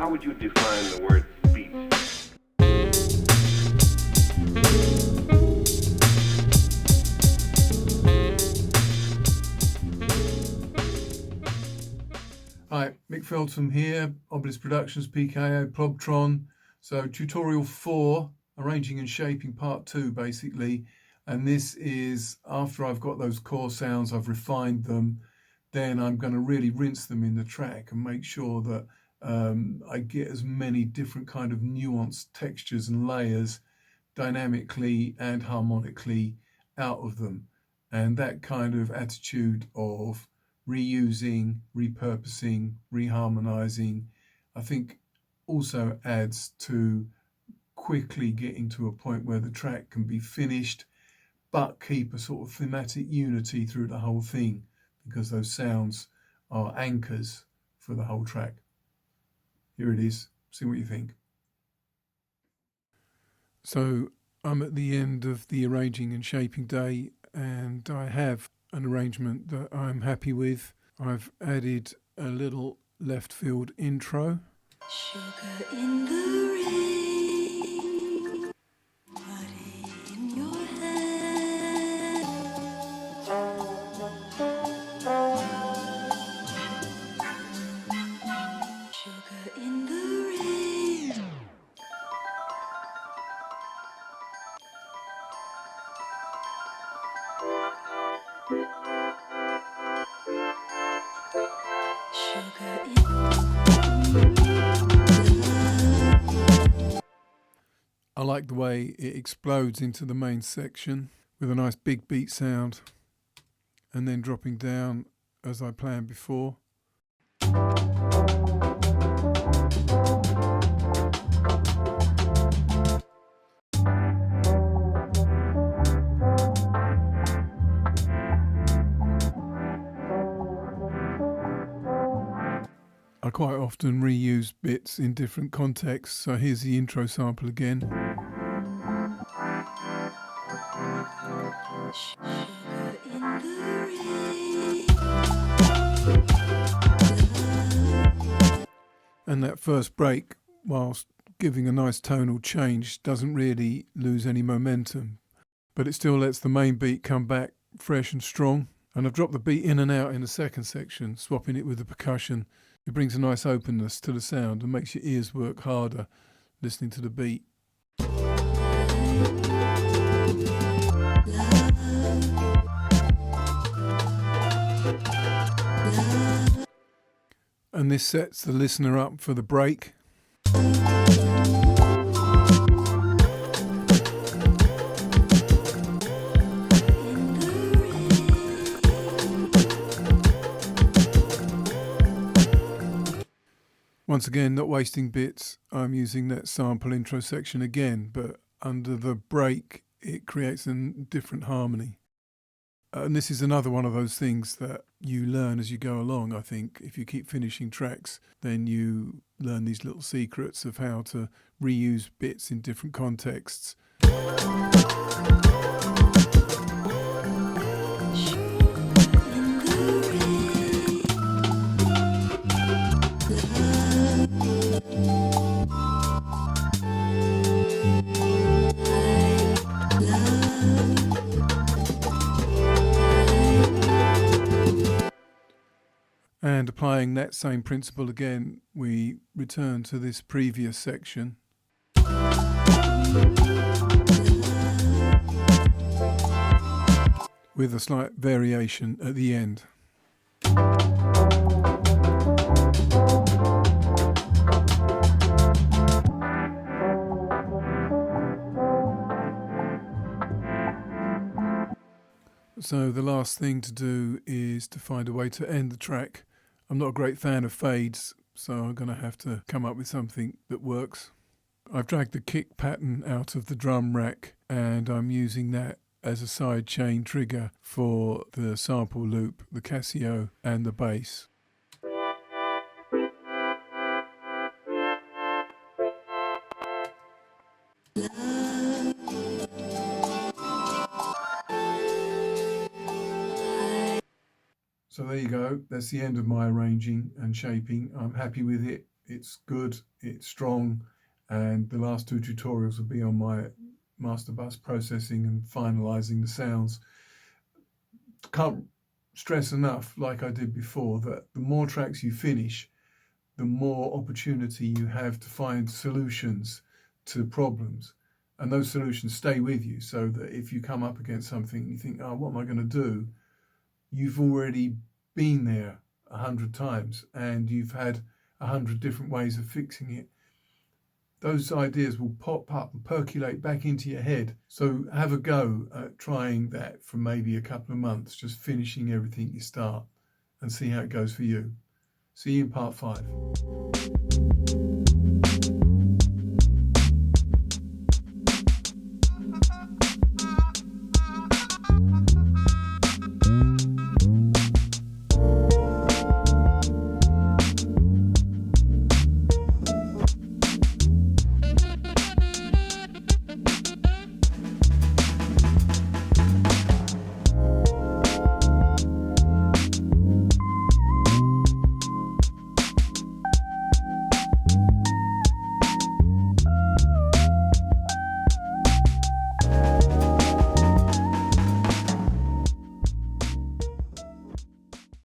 how would you define the word beat? Hi, Mick Feltham here, Obelisk Productions, PKO, Plobtron. So tutorial 4, arranging and shaping part 2 basically. And this is after I've got those core sounds, I've refined them, then I'm going to really rinse them in the track and make sure that I get as many different kind of nuanced textures and layers dynamically and harmonically out of them. And that kind of attitude of reusing, repurposing, reharmonising, I think also adds to quickly getting to a point where the track can be finished but keep a sort of thematic unity through the whole thing, because those sounds are anchors for the whole track. Here it is, see what you think. So I'm at the end of the arranging and shaping day, and I have an arrangement that I'm happy with. I've added a little left field intro. Sugar in the rain, body in your hand. Sugar in the rain. Sugar in I like the way it explodes into the main section with a nice big beat sound and then dropping down as I planned before. I quite often reuse bits in different contexts, so here's the intro sample again. sugar in the rain. And that first break, whilst giving a nice tonal change, doesn't really lose any momentum, but it still lets the main beat come back fresh and strong. And I've dropped the beat in and out in the second section, swapping it with the percussion. It brings a nice openness to the sound and makes your ears work harder listening to the beat. And this sets the listener up for the break. Once again, not wasting bits, I'm using that sample intro section again, but under the break it creates a different harmony. And this is another one of those things that you learn as you go along, I think. If you keep finishing tracks, then you learn these little secrets of how to reuse bits in different contexts. And applying that same principle again, we return to this previous section. With a slight variation at the end. So the last thing to do is to find a way to end the track. I'm not a great fan of fades, so I'm going to have to come up with something that works. I've dragged the kick pattern out of the drum rack and I'm using that as a side chain trigger for the sample loop, the Casio and the bass. So there you go, that's the end of my arranging and shaping. I'm happy with it. it's good, it's strong, and the last two tutorials will be on my master bus processing and finalizing the sounds. Can't stress enough, like I did before, that the more tracks you finish, the more opportunity you have to find solutions to problems, and those solutions stay with you, so that if you come up against something you think, oh, what am I going to do, you've already been there 100 times and you've had 100 different ways of fixing it. Those ideas will pop up and percolate back into your head. So have a go at trying that for maybe a couple of months, just finishing everything you start, and see how it goes for you. See you in part 5.